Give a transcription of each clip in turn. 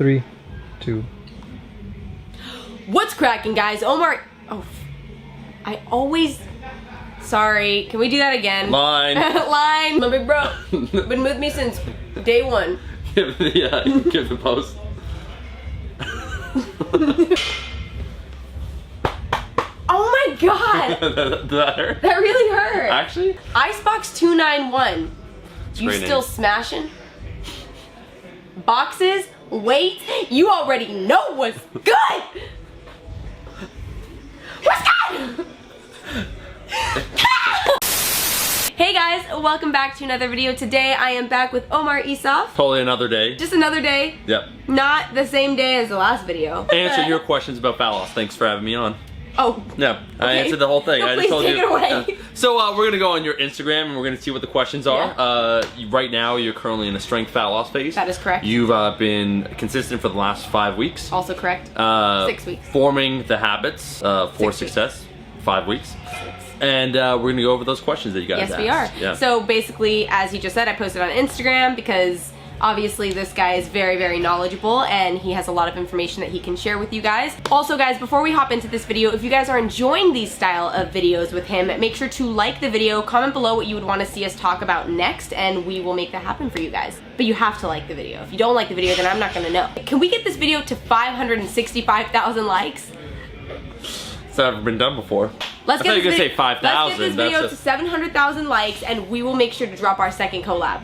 3, 2. What's cracking, guys? Omar. Oh, I always. Sorry. Can we do that again? Line. Line. My big bro. Been with me since day one. Yeah, give the post. Oh my god! Did that hurt? That really hurt. Actually? Icebox 291. You great still name. smashing? Boxes? Wait, you already know what's good! What's good? Hey guys, welcome back to another video. Today I am back with Omar Isuf. Totally another day. Just another day. Yep. Not the same day as the last video. Answer your questions about fat loss. Thanks for having me on. Oh. Yeah, I Okay. answered the whole thing. No, I please just told take you. it away. Yeah. So we're gonna go on your Instagram and we're gonna see what the questions are. Right now, you're currently in a strength fat loss phase. That is correct. You've been consistent for the last 5 weeks. Also correct. 6 weeks. Forming the habits for 6 success. 5 weeks. And we're gonna go over those questions that you guys Yes, asked. we are. Yeah. So basically, as he just said, I posted on Instagram because obviously this guy is very, very knowledgeable and he has a lot of information that he can share with you guys. Also guys, before we hop into this video, if you guys are enjoying these style of videos with him, make sure to like the video, comment below what you would want to see us talk about next, and we will make that happen for you guys. But you have to like the video. If you don't like the video, then I'm not gonna know. Can we get this video to 565,000 likes? It's never been done before. Let's I thought you were gonna say Let's 5,000. get this video to 700,000 likes, and we will make sure to drop our third collab.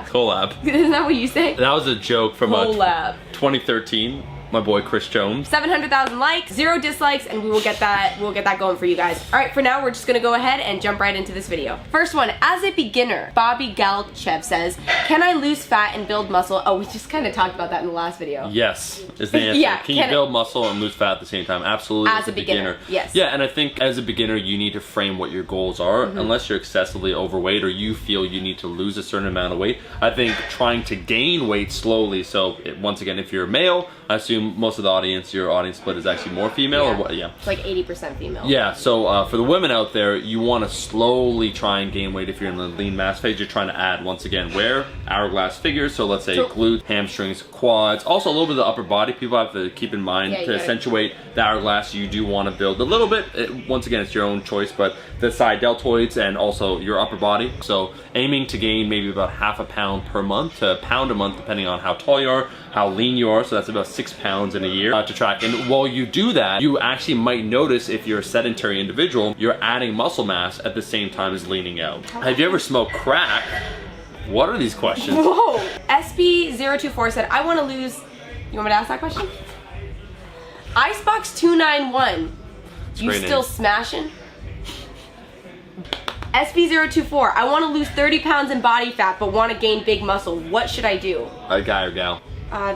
Collab. Isn't that what you say? That was a joke from Collab. 2013. My boy Chris Jones. 700,000 likes, 0 dislikes, and we will get that. We'll get that going for you guys. All right, for now, we're just gonna go ahead and jump right into this video. First one, as a beginner, Bobby Galchev says, "Can I lose fat and build muscle?" Oh, we just kind of talked about that in the last video. Yes, is the answer. Yeah, can you build muscle and lose fat at the same time? Absolutely. As a beginner, yes. Yeah, and I think as a beginner, you need to frame what your goals are. Unless you're excessively overweight or you feel you need to lose a certain amount of weight, I think trying to gain weight slowly. So once again, if you're a male, I assume most of the audience, your audience split is actually more female, or what? Yeah. It's like 80% female. Yeah, so for the women out there, you want to slowly try and gain weight. If you're in the lean mass phase, you're trying to add, once again, where? Hourglass figures, so let's say glutes, hamstrings, quads, also a little bit of the upper body. People have to keep in mind to accentuate the hourglass, you do want to build a little bit. Once again, it's your own choice, but the side deltoids and also your upper body. So aiming to gain maybe about half a pound per month to a pound a month, depending on how tall you are, how lean you are, so that's about 6 pounds in a year to track. And while you do that, you actually might notice, if you're a sedentary individual, you're adding muscle mass at the same time as leaning out. Have you ever smoked crack? What are these questions? Whoa! SP024 said, "I want to lose." You want me to ask that question? Icebox 291. You great still name. smashing? SP024, "I want to lose 30 pounds in body fat but want to gain big muscle. What should I do?" A guy or gal?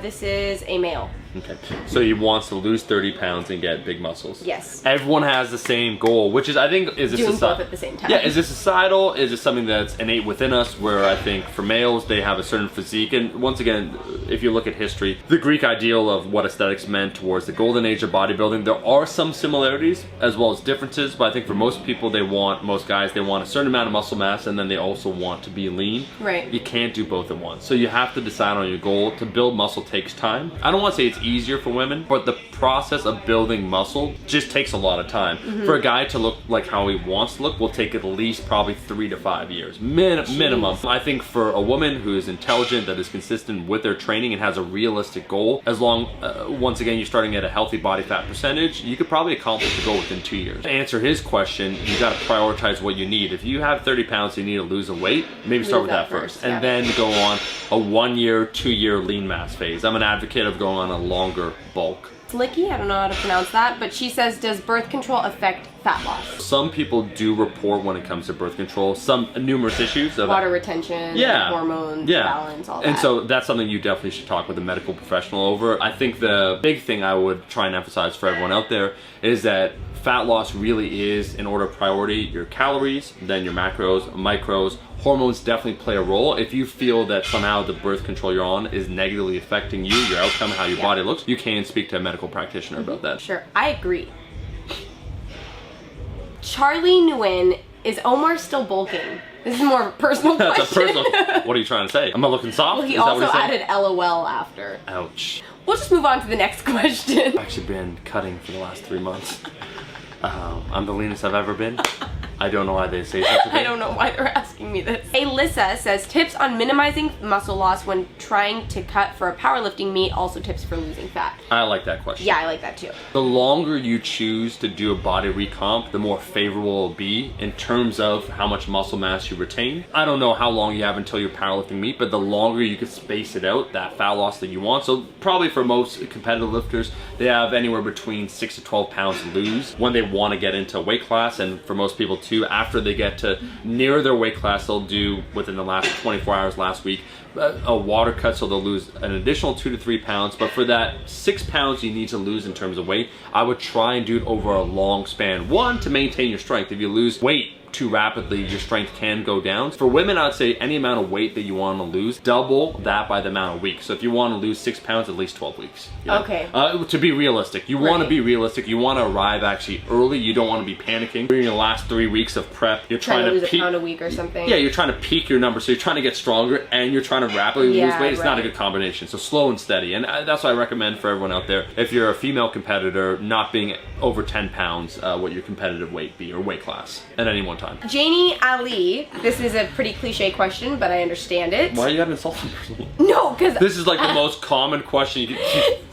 This is a male. Okay, so he wants to lose 30 pounds and get big muscles. Yes. Everyone has the same goal, which is, I think, is Doing both at the same time. Yeah, is it societal? Is it something that's innate within us, where I think for males, they have a certain physique? And once again, if you look at history, the Greek ideal of what aesthetics meant towards the golden age of bodybuilding, there are some similarities as well as differences, but I think for most people, most guys, they want a certain amount of muscle mass, and then they also want to be lean. Right. You can't do both at once. So you have to decide on your goal. To build muscle takes time. I don't want to say it's easier for women, but the process of building muscle just takes a lot of time. For a guy to look like how he wants to look will take at least probably 3 to 5 years minimum. I think for a woman who is intelligent, that is consistent with their training and has a realistic goal, as long once again you're starting at a healthy body fat percentage, you could probably accomplish the goal within 2 years. To answer his question, you got to prioritize what you need. If you have 30 pounds you need to lose a weight, maybe start with that first, and then go on a 1 year, 2 year lean mass phase. I'm an advocate of going on a longer bulk. Licky, I don't know how to pronounce that, but she says, "Does birth control affect fat loss?" Some people do report when it comes to birth control, some numerous issues of Water retention, hormones, balance, all that. And so that's something you definitely should talk with a medical professional over. I think the big thing I would try and emphasize for everyone out there is that fat loss really is, in order of priority, your calories, then your macros, micros. Hormones definitely play a role. If you feel that somehow the birth control you're on is negatively affecting you, your outcome, how your body looks, you can speak to a medical practitioner about that. Sure, I agree. Charlie Nguyen is Omar still bulking? This is more of a personal question. That's a personal. What are you trying to say? I'm not looking soft? Well, he Is that also what added LOL after. Ouch. We'll just move on to the next question. I've actually been cutting for the last 3 months. I'm the leanest I've ever been. I don't know why they say such a thing. I don't know why they're asking me this. Alyssa says, tips on minimizing muscle loss when trying to cut for a powerlifting meet, also tips for losing fat. I like that question. Yeah, I like that too. The longer you choose to do a body recomp, the more favorable it will be in terms of how much muscle mass you retain. I don't know how long you have until your powerlifting meet, but the longer you can space it out, that fat loss that you want. So probably for most competitive lifters, they have anywhere between 6 to 12 pounds to lose when they want to get into a weight class. And for most people too, after they get to near their weight class, they'll do within the last 24 hours last week a water cut, so they'll lose an additional 2 to 3 pounds. But for that 6 pounds you need to lose in terms of weight, I would try and do it over a long span. One, to maintain your strength. If you lose weight too rapidly, your strength can go down. For women, I'd say any amount of weight that you want to lose, double that by the amount of weeks. So if you want to lose 6 pounds, at least 12 weeks. You know? Okay. To be realistic, you want to be realistic. You want to arrive actually early. You don't want to be panicking. During your last 3 weeks of prep, you're trying to lose peak, a pound a week or something. Yeah, you're trying to peak your numbers. So you're trying to get stronger and you're trying to rapidly lose weight. It's not a good combination. So slow and steady. And that's what I recommend for everyone out there. If you're a female competitor, not being over 10 pounds, what your competitive weight be or weight class at any one time. Janie Ali, this is a pretty cliche question, but I understand it. Why you gotta insult the person? No, because this is like the most common question you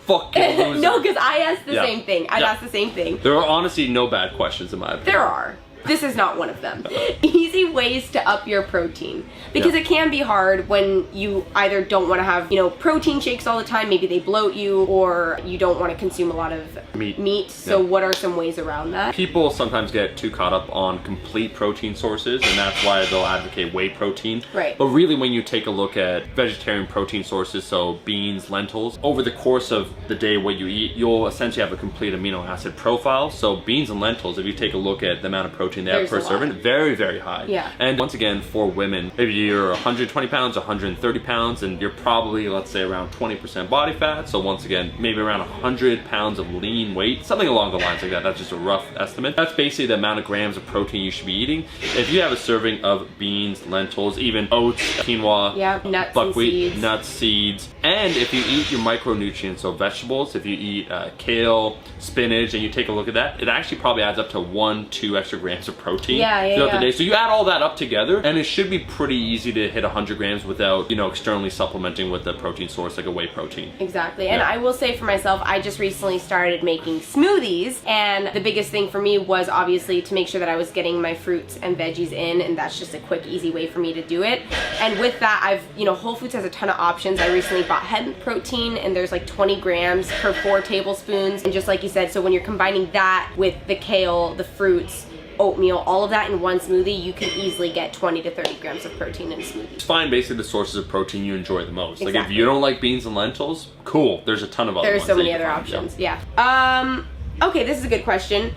fucking loser. No, because I asked the same thing. I'd ask the same thing. There are honestly no bad questions in my opinion. There are. This is not one of them. Easy ways to up your protein. Because it can be hard when you either don't want to have, protein shakes all the time, maybe they bloat you, or you don't want to consume a lot of meat. So what are some ways around that? People sometimes get too caught up on complete protein sources, and that's why they'll advocate whey protein. Right. But really when you take a look at vegetarian protein sources, so beans, lentils, over the course of the day what you eat, you'll essentially have a complete amino acid profile. So beans and lentils, if you take a look at the amount of protein they have per serving, very, very high. Yeah. And once again, for women, if you're 120 pounds, 130 pounds, and you're probably, let's say, around 20% body fat, so once again, maybe around 100 pounds of lean weight, something along the lines like that. That's just a rough estimate. That's basically the amount of grams of protein you should be eating. If you have a serving of beans, lentils, even oats, quinoa, nuts, buckwheat, and nuts, seeds, and if you eat your micronutrients, so vegetables, if you eat kale, spinach, and you take a look at that, it actually probably adds up to 1-2 extra grams of protein throughout the day. So you add all that up together, and it should be pretty easy to hit 100 grams without, externally supplementing with a protein source like a whey protein. Exactly. And I will say for myself, I just recently started making smoothies, and the biggest thing for me was obviously to make sure that I was getting my fruits and veggies in, and that's just a quick, easy way for me to do it. And with that, Whole Foods has a ton of options. I recently bought hemp protein, and there's like 20 grams per 4 tablespoons. And just like you said, so when you're combining that with the kale, the fruits, oatmeal, all of that in one smoothie, you can easily get 20 to 30 grams of protein in a smoothie. Find basically the sources of protein you enjoy the most. Like if you don't like beans and lentils, cool. There's a ton of other ones. There's so many other options. Okay, this is a good question.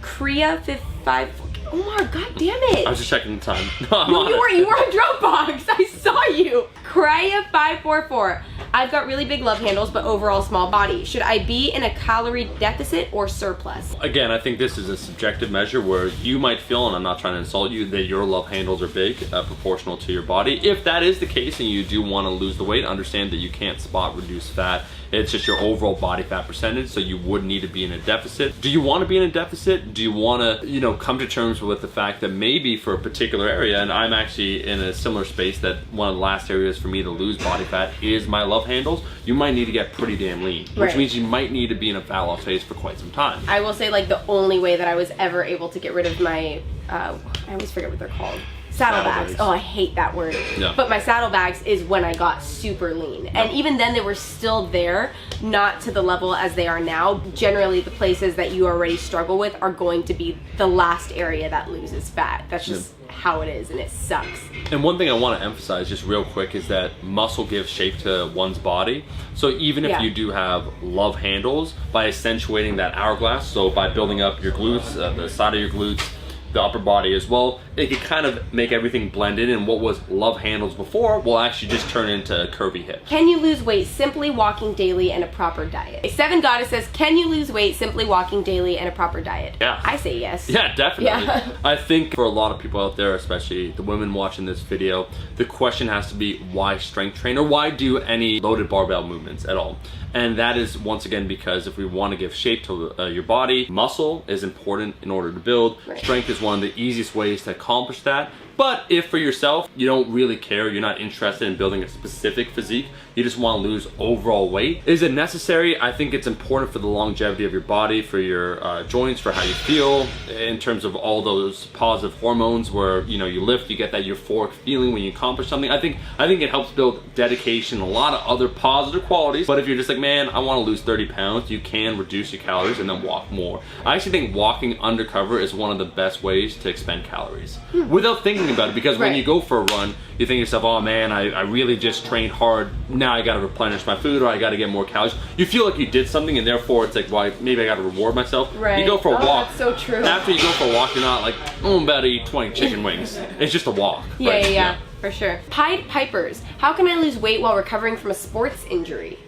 Kriya 55. Omar, god damn it. I was just checking the time. No, you were on Dropbox. I saw you. Kriya 544. I've got really big love handles, but overall small body. Should I be in a calorie deficit or surplus? Again, I think this is a subjective measure where you might feel, and I'm not trying to insult you, that your love handles are big, proportional to your body. If that is the case and you do want to lose the weight, understand that you can't spot reduce fat. It's just your overall body fat percentage, so you would need to be in a deficit. Do you want to be in a deficit? Do you want to, come to terms with the fact that maybe for a particular area, and I'm actually in a similar space, that one of the last areas for me to lose body fat is my love handles, you might need to get pretty damn lean, which means you might need to be in a fat loss phase for quite some time. I will say, like, the only way that I was ever able to get rid of my, I always forget what they're called. Saddlebags. Oh, I hate that word. Yeah. But my saddlebags is when I got super lean. And even then they were still there, not to the level as they are now. Generally, the places that you already struggle with are going to be the last area that loses fat. That's just how it is, and it sucks. And one thing I want to emphasize just real quick is that muscle gives shape to one's body. So even if you do have love handles, by accentuating that hourglass, so by building up your glutes, the side of your glutes, the upper body as well, it can kind of make everything blend in, and what was love handles before will actually just turn into curvy hips. Can you lose weight simply walking daily and a proper diet? Seven Goddess says, can you lose weight simply walking daily and a proper diet? Yeah. I say yes. Yeah, definitely. Yeah. I think for a lot of people out there, especially the women watching this video, the question has to be, why strength train, or why do any loaded barbell movements at all? And that is, once again, because if we want to give shape to your body, muscle is important in order to build. Right. Strength is one of the easiest ways to accomplish that. But if for yourself, you don't really care, you're not interested in building a specific physique, you just want to lose overall weight, is it necessary? I think it's important for the longevity of your body, for your joints, for how you feel, in terms of all those positive hormones where, you know, you lift, you get that euphoric feeling when you accomplish something. I think it helps build dedication, a lot of other positive qualities. But if you're just like, man, I want to lose 30 pounds, you can reduce your calories and then walk more. I actually think walking undercover is one of the best ways to expend calories without thinking about it, because when you go for a run, you think to yourself, oh man, I really just trained hard, now I gotta replenish my food, or I gotta get more calories. You feel like you did something, and therefore it's like, well, maybe I gotta reward myself. Right. You go for a walk. That's so true. After you go for a walk, you're not like, oh, I'm about to eat 20 chicken wings. It's just a walk. Yeah, right? yeah, for sure. Pied Pipers, how can I lose weight while recovering from a sports injury?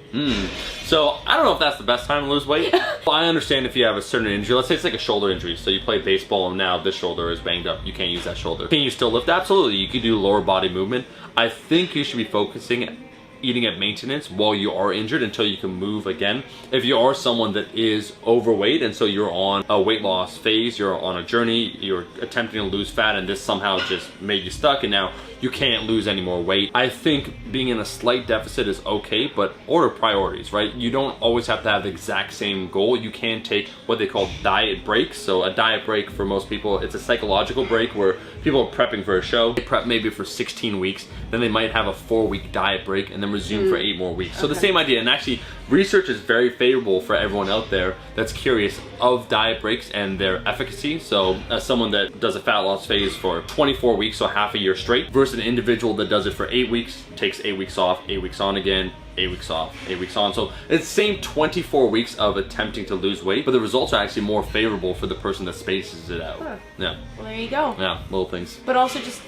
So I don't know if that's the best time to lose weight. I understand if you have a certain injury. Let's say it's like a shoulder injury. So you play baseball and now this shoulder is banged up. You can't use that shoulder. Can you still lift? Absolutely. You can do lower body movement. I think you should be focusing eating at maintenance while you are injured until you can move again. If you are someone that is overweight and so you're on a weight loss phase, you're on a journey, you're attempting to lose fat, and this somehow just made you stuck and now you can't lose any more weight, I think being in a slight deficit is okay, but order priorities, right? You don't always have to have the exact same goal. You can take what they call diet breaks. So a diet break for most people, it's a psychological break where people are prepping for a show. They prep maybe for 16 weeks, then they might have a 4-week diet break and then resume for 8 more weeks. So the same idea, and actually research is very favorable for everyone out there that's curious of diet breaks and their efficacy. So as someone that does a fat loss phase for 24 weeks, so half a year straight, versus an individual that does it for 8 weeks, takes 8 weeks off, 8 weeks on again, 8 weeks off, 8 weeks on. So it's the same 24 weeks of attempting to lose weight, but the results are actually more favorable for the person that spaces it out. Huh. Yeah. Well, there you go. Yeah, little things. But also just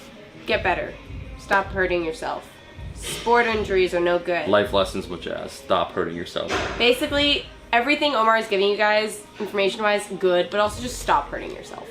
get better. Stop hurting yourself. Sport injuries are no good. Life lessons with Jazz. Stop hurting yourself. Basically, everything Omar is giving you guys, information-wise, good, but also just stop hurting yourself.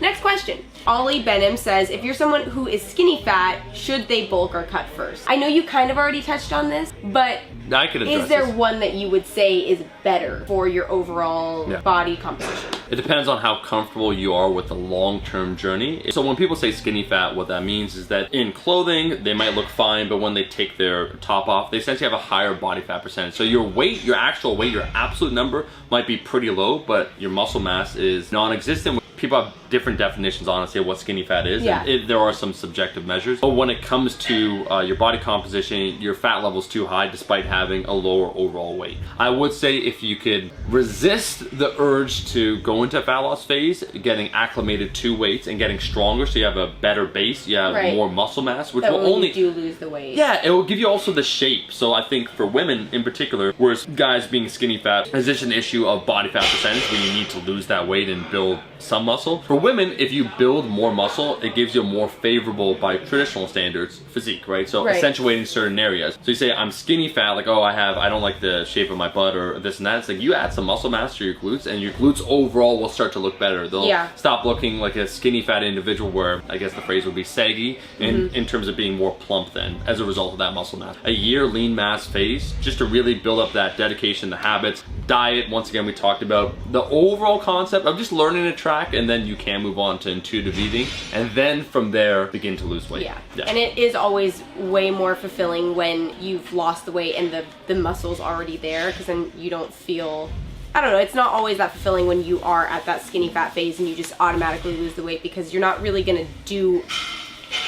Next question. Ollie Benham says, if you're someone who is skinny fat, should they bulk or cut first? I know you kind of already touched on this, but I could address is there this. one that you would say is better for your overall body composition? It depends on how comfortable you are with the long-term journey. So when people say skinny fat, what that means is that in clothing, they might look fine, but when they take their top off, they essentially have a higher body fat percentage. So your weight, your actual weight, your absolute number might be pretty low, but your muscle mass is non-existent. People have different definitions, honestly, of what skinny fat is. Yeah. And there are some subjective measures. But when it comes to your body composition, your fat level is too high despite having a lower overall weight. I would say if you could resist the urge to go into a fat loss phase, getting acclimated to weights and getting stronger so you have a better base, you have more muscle mass, which that will when only... you do lose the weight. Yeah, it will give you also the shape. So I think for women in particular, whereas guys being skinny fat is just an issue of body fat percentage where you need to lose that weight and build some muscle. For women, if you build more muscle, it gives you a more favorable, by traditional standards, physique, right? So accentuating certain areas. So you say, I'm skinny fat, like, oh, I don't like the shape of my butt or this and that. It's like, you add some muscle mass to your glutes and your glutes overall will start to look better. They'll stop looking like a skinny fat individual where, I guess the phrase would be saggy, in terms of being more plump then, as a result of that muscle mass. A year lean mass phase, just to really build up that dedication, the habits, diet, once again, we talked about the overall concept of just learning to track, and then you can move on to intuitive eating, and then from there begin to lose weight. Yeah. And it is always way more fulfilling when you've lost the weight and the muscle's already there, because then you don't feel, I don't know, it's not always that fulfilling when you are at that skinny fat phase and you just automatically lose the weight, because you're not really gonna do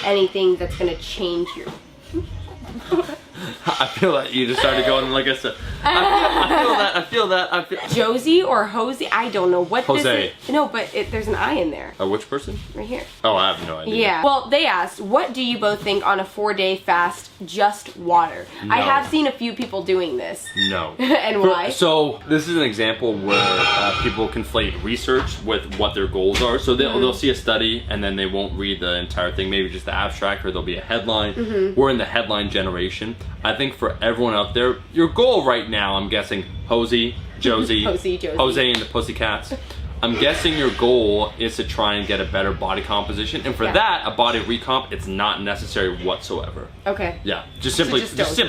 anything that's gonna change your I feel like you just started going like I feel that. Josie or Hosey? I don't know what Jose. this is. No, but there's an I in there. Which person? Right here. Oh, I have no idea. Yeah. Well, they asked, what do you both think on a 4-day fast, just water? No. I have seen a few people doing this. No. And why? So this is an example where people conflate research with what their goals are. So they'll see a study and then they won't read the entire thing, maybe just the abstract, or there'll be a headline. We're in the headline generation. I think for everyone out there, your goal right now, I'm guessing, Josie, Josie, Jose and the Pussycats. I'm guessing your goal is to try and get a better body composition, and for that, a body recomp, it's not necessary whatsoever. Okay. Yeah, just simply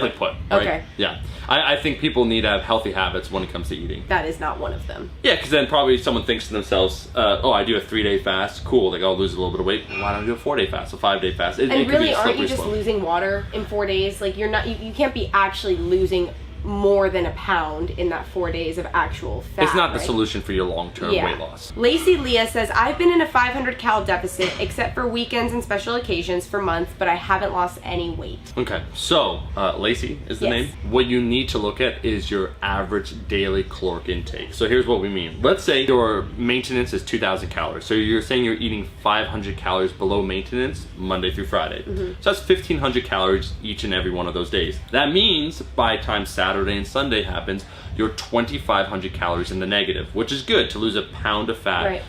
put. Right? Okay. Yeah, I think people need to have healthy habits when it comes to eating. That is not one of them. Yeah, because then probably someone thinks to themselves, oh, I do a 3-day fast, cool, like I'll lose a little bit of weight. Why don't I do a 4-day fast, a 5-day fast? And really, aren't you just losing water in 4 days? Like you're not, you can't be actually losing more than a pound in that 4 days of actual fat. It's not the solution for your long-term weight loss. Lacey Leah says, I've been in a 500 cal deficit except for weekends and special occasions for months, but I haven't lost any weight. Okay, so Lacey is the name. What you need to look at is your average daily caloric intake. So here's what we mean. Let's say your maintenance is 2,000 calories. So you're saying you're eating 500 calories below maintenance Monday through Friday. So that's 1,500 calories each and every one of those days. That means by time Saturday and Sunday happens, you're 2,500 calories in the negative, which is good to lose a pound of fat. Right.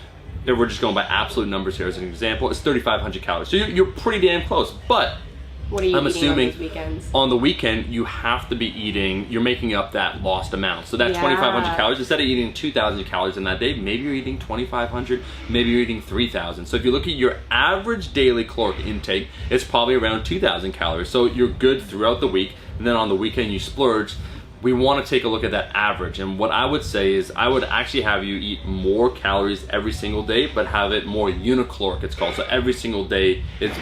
If we're just going by absolute numbers here as an example, it's 3,500 calories. So you're pretty damn close. But what are you I'm eating assuming on those weekends? On the weekend, you have to be eating, you're making up that lost amount. So that 2,500 calories, instead of eating 2,000 calories in that day, maybe you're eating 2,500, maybe you're eating 3,000. So if you look at your average daily caloric intake, it's probably around 2,000 calories. So you're good throughout the week, and then on the weekend you splurge. We want to take a look at that average, and what I would say is I would actually have you eat more calories every single day, but have it more unicaloric, it's called. So every single day it's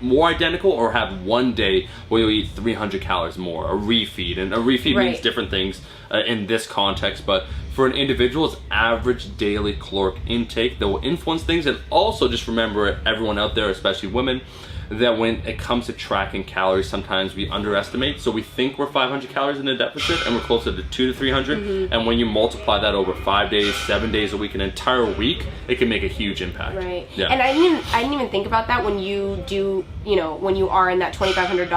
more identical, or have one day where you eat 300 calories more, a refeed. And a refeed means different things in this context, but for an individual's average daily caloric intake that will influence things. And also just remember, everyone out there, especially women, that when it comes to tracking calories, sometimes we underestimate. So we think we're 500 calories in a deficit and we're closer to 200 to 300. And when you multiply that over 5 days, 7 days a week, an entire week, it can make a huge impact. Right. Yeah. And I didn't even think about that when you do, when you are in that $2,500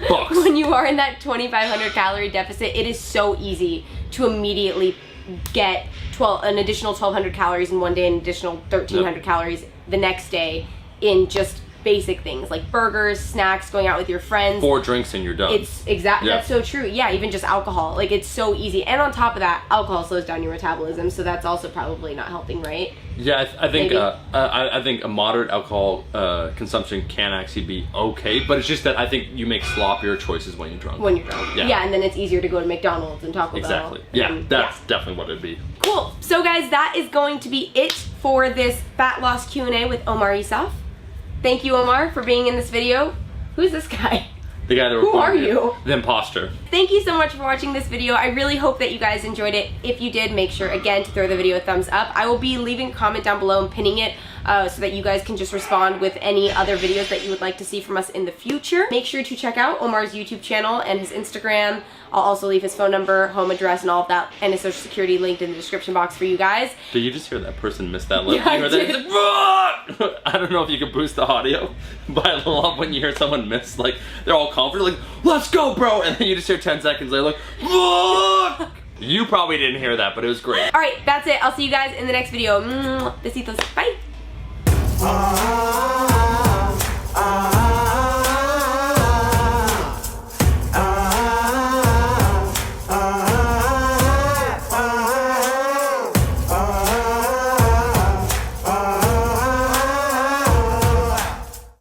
bucks. When you are in that 2,500 calorie deficit, it is so easy to immediately get an additional 1,200 calories in one day, an additional 1,300 calories the next day, in just basic things like burgers, snacks, going out with your friends. 4 drinks and you're done. It's that's so true. Yeah, even just alcohol. Like, it's so easy. And on top of that, alcohol slows down your metabolism, so that's also probably not helping, right? Yeah, I think I think a moderate alcohol consumption can actually be okay, but it's just that I think you make sloppier choices when you're drunk. Yeah, and then it's easier to go to McDonald's and Taco Bell. Exactly. Yeah, that's definitely what it'd be. Cool. So guys, that is going to be it for this fat loss Q&A with Omar Isuf. Thank you, Omar, for being in this video. Who's this guy? The guy that Who are you? The imposter. Thank you so much for watching this video. I really hope that you guys enjoyed it. If you did, make sure, again, to throw the video a thumbs up. I will be leaving a comment down below and pinning it so that you guys can just respond with any other videos that you would like to see from us in the future. Make sure to check out Omar's YouTube channel and his Instagram. I'll also leave his phone number, home address, and all of that, and his social security linked in the description box for you guys. Did you just hear that person miss that lip? Yeah, I did. Like, I don't know if you can boost the audio, but I love when you hear someone miss, like, they're all confident, like, let's go, bro, and then you just hear 10 seconds later, like, fuck! You probably didn't hear that, but it was great. Alright, that's it. I'll see you guys in the next video. Besitos. Bye!